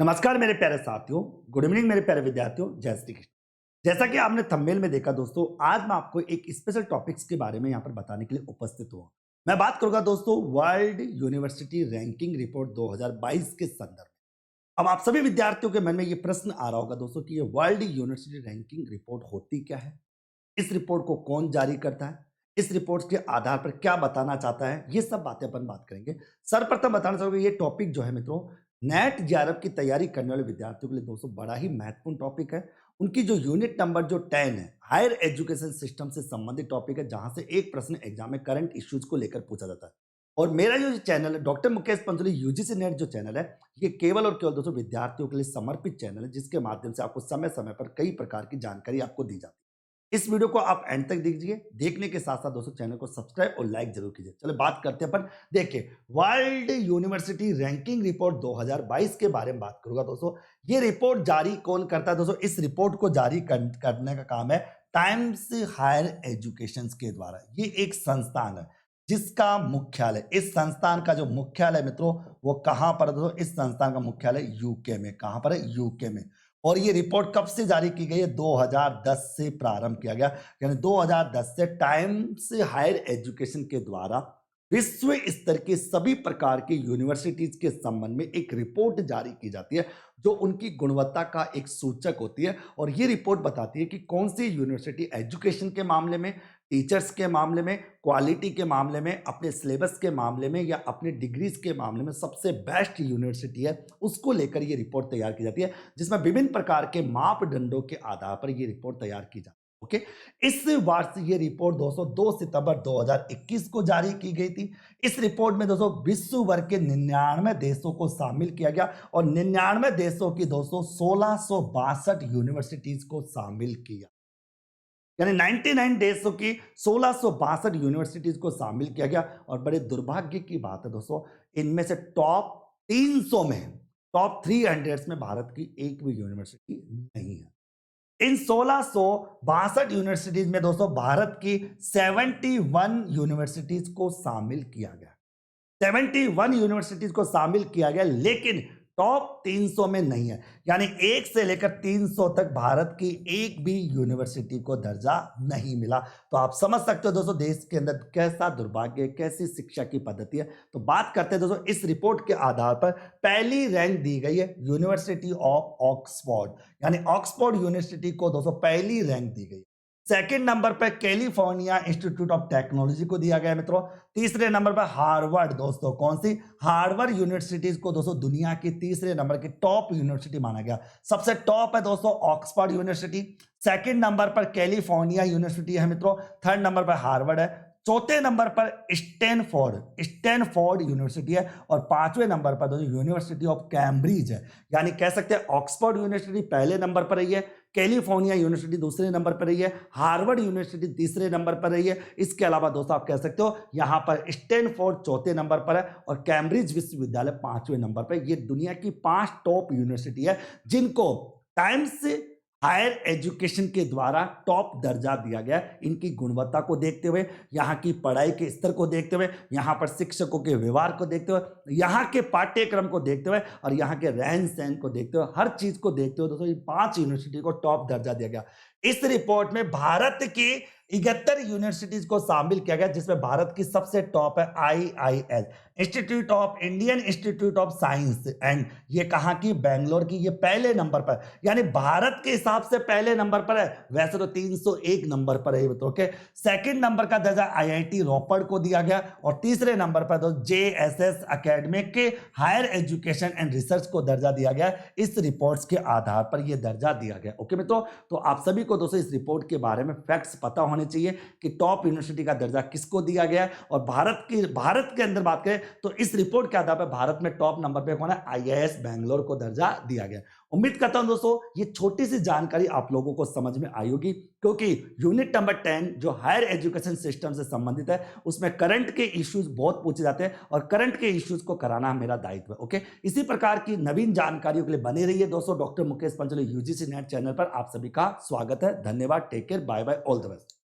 नमस्कार मेरे प्यारे साथियों। गुड इवनिंग मेरे प्यारे विद्यार्थियों। जय श्री कृष्ण। जैसा कि आपने थंबनेल में देखा दोस्तों, आज मैं आपको एक स्पेशल टॉपिक्स के बारे में यहाँ पर बताने के लिए उपस्थित हुआ। मैं बात करूंगा दोस्तों वर्ल्ड यूनिवर्सिटी रैंकिंग रिपोर्ट 2022 के संदर्भ में। अब आप सभी विद्यार्थियों के मन में ये प्रश्न आ रहा होगा दोस्तों कि ये वर्ल्ड यूनिवर्सिटी रैंकिंग रिपोर्ट होती क्या है, इस रिपोर्ट को कौन जारी करता है, इस रिपोर्ट के आधार पर क्या बताना चाहता है, ये सब बातें अपन बात करेंगे। सर्वप्रथम बताना चाहूंगा ये टॉपिक जो है मित्रों, नेट जेआरएफ की तैयारी करने वाले विद्यार्थियों के लिए दोस्तों बड़ा ही महत्वपूर्ण टॉपिक है। उनकी जो यूनिट नंबर जो 10 है, हायर एजुकेशन सिस्टम से संबंधित टॉपिक है, जहां से एक प्रश्न एग्जाम में करंट इश्यूज को लेकर पूछा जाता है। और मेरा जो चैनल है doctor Mukesh Pancholi UGC net जो चैनल है, ये केवल और केवल दोस्तों विद्यार्थियों के लिए समर्पित चैनल है, जिसके माध्यम से आपको समय समय पर कई प्रकार की जानकारी आपको दी जाती है। इस वीडियो को आप एंड तक दीजिए। देखने के साथ साथ दोस्तों चैनल को सब्सक्राइब और लाइक जरूर कीजिए। चलो बात करते हैं अपन। देखिए वर्ल्ड यूनिवर्सिटी रैंकिंग रिपोर्ट 2022 के बारे में बात करूंगा दोस्तों। ये रिपोर्ट जारी कौन करता है दोस्तों? इस रिपोर्ट को जारी करने का काम है टाइम्स हायर एजुकेशन के द्वारा। ये एक संस्थान है जिसका मुख्यालय, इस संस्थान का जो मुख्यालय मित्रों वो कहां पर है दोस्तों? इस संस्थान का मुख्यालय यूके में। कहां पर है? यूके में। और ये रिपोर्ट कब से जारी की गई है? 2010 से प्रारंभ किया गया, यानी 2010 से टाइम्स हायर एजुकेशन के द्वारा विश्व स्तर के सभी प्रकार के यूनिवर्सिटीज के संबंध में एक रिपोर्ट जारी की जाती है, जो उनकी गुणवत्ता का एक सूचक होती है। और ये रिपोर्ट बताती है कि कौन सी यूनिवर्सिटी एजुकेशन के मामले में, टीचर्स के मामले में, क्वालिटी के मामले में, अपने सिलेबस के मामले में या अपने डिग्रीज के मामले में सबसे बेस्ट यूनिवर्सिटी है, उसको लेकर ये रिपोर्ट तैयार की जाती है, जिसमें विभिन्न प्रकार के मापदंडों के आधार पर ये रिपोर्ट तैयार की जाती है। ओके, इस वर्ष ये रिपोर्ट दोस्तों 2 सितंबर 2021 को जारी की गई थी। इस रिपोर्ट में दोस्तों विश्व भर के 99 देशों को शामिल किया गया और 99 देशों की दोस्तों 1662 यूनिवर्सिटीज को शामिल किया, यानी 99 देशों की 1662 यूनिवर्सिटीज को शामिल किया गया। और बड़े दुर्भाग्य की बात है दोस्तों, इनमें से टॉप 300 में, टॉप 300 में भारत की एक भी यूनिवर्सिटी नहीं है। इन 1662 यूनिवर्सिटीज में दोस्तों भारत की 71 यूनिवर्सिटीज को शामिल किया गया। 71 यूनिवर्सिटीज को शामिल किया गया, लेकिन टॉप 300 में नहीं है, यानी 1 से लेकर 300 तक भारत की एक भी यूनिवर्सिटी को दर्जा नहीं मिला। तो आप समझ सकते हो दोस्तों देश के अंदर कैसा दुर्भाग्य, कैसी शिक्षा की पद्धति है। तो बात करते हैं दोस्तों, इस रिपोर्ट के आधार पर पहली रैंक दी गई है यूनिवर्सिटी ऑफ ऑक्सफोर्ड, यानी ऑक्सफोर्ड यूनिवर्सिटी को दोस्तों पहली रैंक दी गई। सेकंड नंबर पर कैलिफोर्निया इंस्टीट्यूट ऑफ टेक्नोलॉजी को दिया गया मित्रों। तीसरे नंबर पर हार्वर्ड, दोस्तों कौन सी? हार्वर्ड यूनिवर्सिटीज को दोस्तों दुनिया की तीसरे नंबर की टॉप यूनिवर्सिटी माना गया। सबसे टॉप है दोस्तों ऑक्सफोर्ड यूनिवर्सिटी। सेकंड नंबर पर कैलिफोर्निया यूनिवर्सिटी है मित्रों। थर्ड नंबर पर हार्वर्ड है। चौथे नंबर पर स्टैनफोर्ड यूनिवर्सिटी है। और पांचवें नंबर पर दोस्तों यूनिवर्सिटी ऑफ कैम्ब्रिज है। यानी कह सकते हैं ऑक्सफोर्ड यूनिवर्सिटी पहले नंबर पर रही है, कैलिफोर्निया यूनिवर्सिटी दूसरे नंबर पर रही है, हार्वर्ड यूनिवर्सिटी तीसरे नंबर पर रही है। इसके अलावा दोस्तों आप कह सकते हो यहां पर स्टैनफोर्ड चौथे नंबर पर है और कैम्ब्रिज विश्वविद्यालय पांचवें नंबर पर। ये दुनिया की 5 टॉप यूनिवर्सिटी है जिनको टाइम्स हायर एजुकेशन के द्वारा टॉप दर्जा दिया गया। इनकी गुणवत्ता को देखते हुए, यहाँ की पढ़ाई के स्तर को देखते हुए, यहाँ पर शिक्षकों के व्यवहार को देखते हुए, यहाँ के पाठ्यक्रम को देखते हुए और यहाँ के रहन सहन को देखते हुए, हर चीज को देखते हुए दोस्तों ये 5 यूनिवर्सिटी को टॉप दर्जा दिया गया। इस रिपोर्ट में भारत की 71 यूनिवर्सिटीज को शामिल किया गया, जिसमें भारत की सबसे टॉप है IIS, institute of Indian institute of science and, ये कहां की? बेंगलोर की। ये पहले नंबर पर, यानी भारत के हिसाब से पहले नंबर पर है। वैसे तो 301 नंबर पर है तो ओके। सेकंड नंबर का दर्जा IIT रोपड़ को दिया गया और तीसरे नंबर पर तो JSS एकेडमिक के हायर एजुकेशन एंड रिसर्च को दर्जा दिया गया। इस रिपोर्ट्स के आधार पर यह दर्जा दिया गया। ओके मित्रों, तो आप सभी को दोस्तों इस रिपोर्ट के बारे में फैक्ट्स पता होने चाहिए कि टॉप यूनिवर्सिटी का दर्जा किसको दिया गया है। और भारत के अंदर बात करें तो इस रिपोर्ट के आधार पर भारत में टॉप नंबर पे कौन है? IIS बेंगलोर को दर्जा दिया गया। उम्मीद करता हूं दोस्तों ये छोटी सी जानकारी आप लोगों को समझ में आई होगी, क्योंकि यूनिट नंबर 10 जो हायर एजुकेशन सिस्टम से संबंधित है उसमें करंट के इश्यूज बहुत पूछे जाते हैं और करंट के इश्यूज को कराना मेरा दायित्व है। ओके, इसी प्रकार की नवीन जानकारियों के लिए बने रहिए दोस्तों। Doctor Mukesh Pancholi UGC NET channel पर आप सभी का स्वागत है। धन्यवाद। Take care, bye bye, all the best.